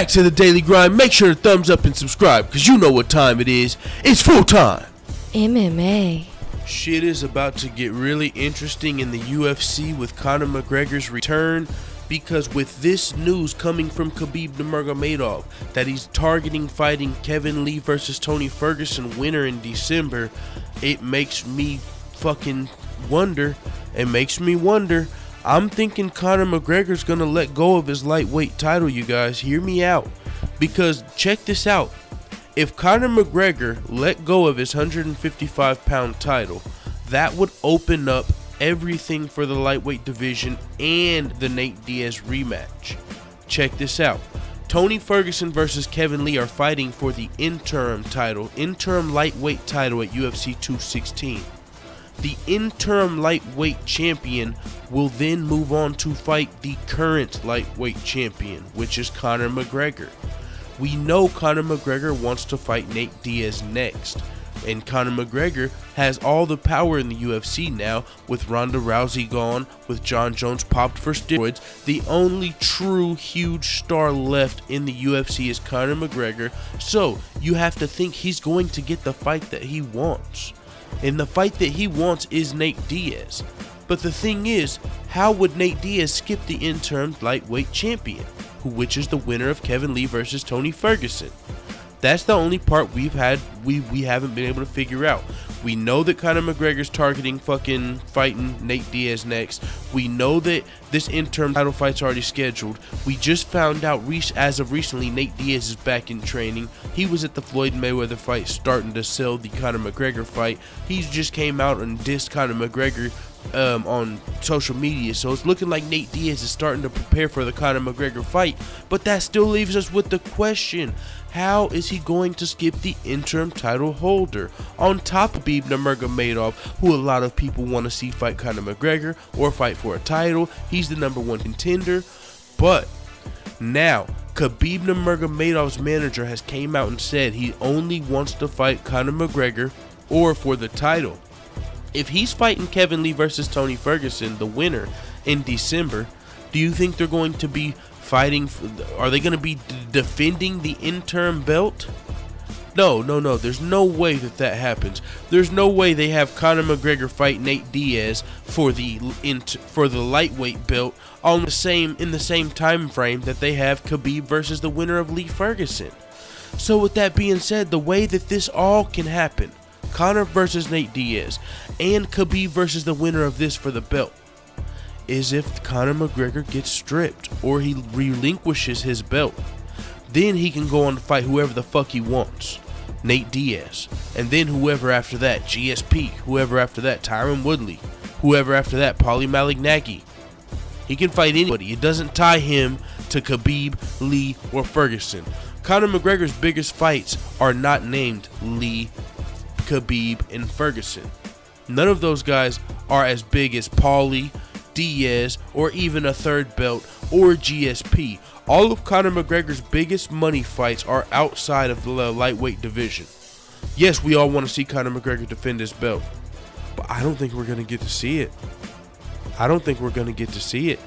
back to the Daily Grind. Make sure to thumbs up and subscribe, because you know what time it is. It's full time. MMA. Shit is about to get really interesting in the UFC with Conor McGregor's return, because with this news coming from Khabib Nurmagomedov that he's targeting fighting Kevin Lee versus Tony Ferguson winner in December, it makes me fucking wonder. It makes me wonder. I'm thinking Conor McGregor's gonna let go of his lightweight title, you guys. Hear me out. Because check this out. If Conor McGregor let go of his 155-pound title, that would open up everything for the lightweight division and the Nate Diaz rematch. Check this out. Tony Ferguson versus Kevin Lee are fighting for the interim lightweight title at UFC 216. The interim lightweight champion will then move on to fight the current lightweight champion, which is Conor McGregor. We know Conor McGregor wants to fight Nate Diaz next, and Conor McGregor has all the power in the UFC now, with Ronda Rousey gone, with John Jones popped for steroids. The only true huge star left in the UFC is Conor McGregor, so you have to think he's going to get the fight that he wants. And the fight that he wants is Nate Diaz. But the thing is, how would Nate Diaz skip the interim lightweight champion, which is the winner of Kevin Lee versus Tony Ferguson? That's the only part we haven't been able to figure out. We know that Conor McGregor's targeting fucking fighting Nate Diaz next. We know that this interim title fight's already scheduled. We just found out as of recently Nate Diaz is back in training. He was at the Floyd Mayweather fight starting to sell the Conor McGregor fight. He just came out and dissed Conor McGregor on social media, so it's looking like Nate Diaz is starting to prepare for the Conor McGregor fight. But that still leaves us with the question: how is he going to skip the interim title holder on top of Khabib Nurmagomedov, who a lot of people want to see fight Conor McGregor or fight for a title? He's the #1 contender. But now Khabib Nurmagomedov's manager has came out and said he only wants to fight Conor McGregor or for the title. If he's fighting Kevin Lee versus Tony Ferguson, the winner, in December, do you think they're going to be fighting? Are they going to be defending the interim belt? No. There's no way that happens. There's no way they have Conor McGregor fight Nate Diaz for the lightweight belt in the same time frame that they have Khabib versus the winner of Lee Ferguson. So with that being said, the way that this all can happen, Conor versus Nate Diaz and Khabib versus the winner of this for the belt, is if Conor McGregor gets stripped or he relinquishes his belt. Then he can go on to fight whoever the fuck he wants, Nate Diaz, and then whoever after that, GSP, whoever after that, Tyron Woodley, whoever after that, Paulie Malignaggi. He can fight anybody. It doesn't tie him to Khabib, Lee, or Ferguson. Conor McGregor's biggest fights are not named Lee, Khabib, and Ferguson. None of those guys are as big as Paulie, Diaz, or even a third belt, or GSP. All of Conor McGregor's biggest money fights are outside of the lightweight division. Yes, we all want to see Conor McGregor defend his belt, but I don't think we're going to get to see it.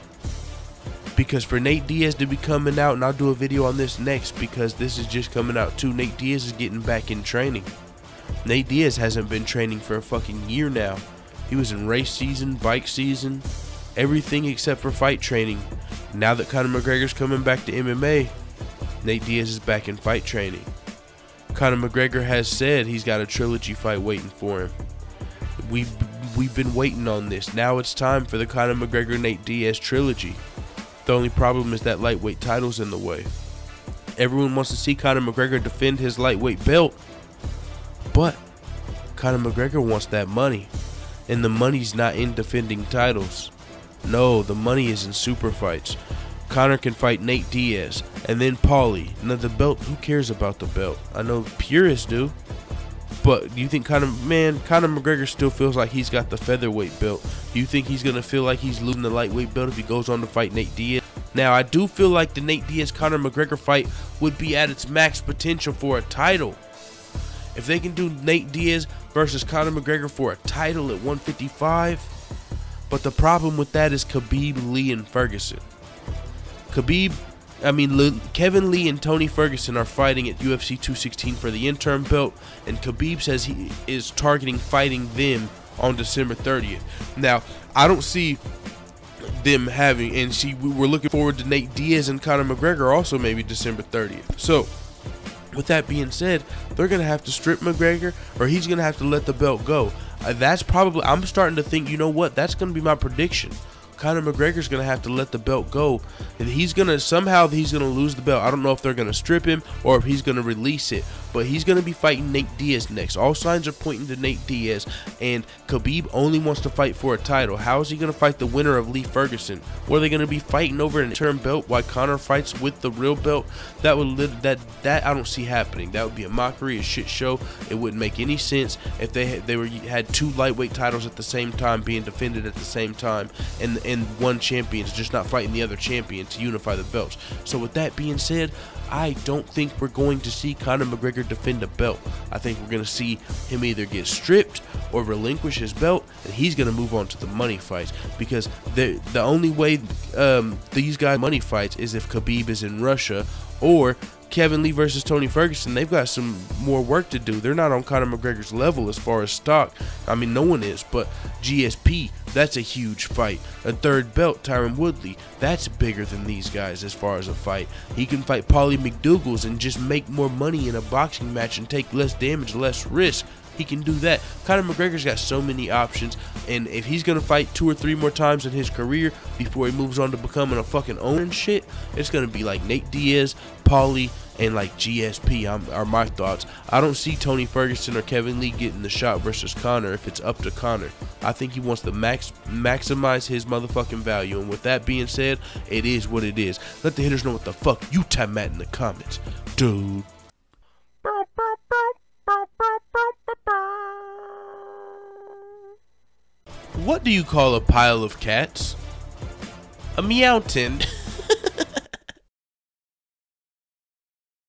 Because for Nate Diaz to be coming out, and I'll do a video on this next because this is just coming out too, Nate Diaz is getting back in training. Nate Diaz hasn't been training for a fucking year now. He was in race season, bike season, everything except for fight training. Now that Conor McGregor's coming back to MMA, Nate Diaz is back in fight training. Conor McGregor has said he's got a trilogy fight waiting for him. We've been waiting on this. Now it's time for the Conor McGregor Nate Diaz trilogy. The only problem is that lightweight title's in the way. Everyone wants to see Conor McGregor defend his lightweight belt, but Conor McGregor wants that money, and the money's not in defending titles. No, the money is in super fights. Conor can fight Nate Diaz and then Paulie. Now the belt, who cares about the belt? I know purists do, but do you think Conor McGregor still feels like he's got the featherweight belt? Do you think he's gonna feel like he's losing the lightweight belt if he goes on to fight Nate Diaz? Now I do feel like the Nate Diaz Conor McGregor fight would be at its max potential for a title. If they can do Nate Diaz versus Conor McGregor for a title at 155, but the problem with that is Khabib, Lee, and Ferguson. Khabib Kevin Lee and Tony Ferguson are fighting at UFC 216 for the interim belt, and Khabib says he is targeting fighting them on December 30th. Now, I don't see them having, and we're looking forward to Nate Diaz and Conor McGregor also maybe December 30th. So, with that being said, they're going to have to strip McGregor, or he's going to have to let the belt go. That's probably, I'm starting to think, you know what, that's going to be my prediction. Conor McGregor's going to have to let the belt go, and somehow he's going to lose the belt. I don't know if they're going to strip him or if he's going to release it, but he's going to be fighting Nate Diaz next. All signs are pointing to Nate Diaz, and Khabib only wants to fight for a title. How is he going to fight the winner of Lee Ferguson? Or are they going to be fighting over an interim belt while Conor fights with the real belt? That I don't see happening. That would be a mockery, a shit show. It wouldn't make any sense if they had two lightweight titles at the same time being defended at the same time, and one champion's just not fighting the other champion to unify the belts. So with that being said, I don't think we're going to see Conor McGregor defend a belt. I think we're going to see him either get stripped or relinquish his belt, and he's going to move on to the money fights, because the only way these guys money fights is if Khabib is in Russia, or Kevin Lee versus Tony Ferguson. They've got some more work to do. They're not on Conor McGregor's level as far as stock. I mean, no one is, but GSP, that's a huge fight. A third belt, Tyron Woodley, that's bigger than these guys as far as a fight. He can fight Paulie McDougals and just make more money in a boxing match and take less damage, less risk. He can do that. Conor McGregor's got so many options, and if he's going to fight 2 or 3 more times in his career before he moves on to becoming a fucking owner and shit, it's going to be like Nate Diaz, Paulie, and like GSP are my thoughts. I don't see Tony Ferguson or Kevin Lee getting the shot versus Conor if it's up to Conor. I think he wants to maximize his motherfucking value, and with that being said, it is what it is. Let the hitters know what the fuck you time at in the comments, dude. What do you call a pile of cats? A meowton.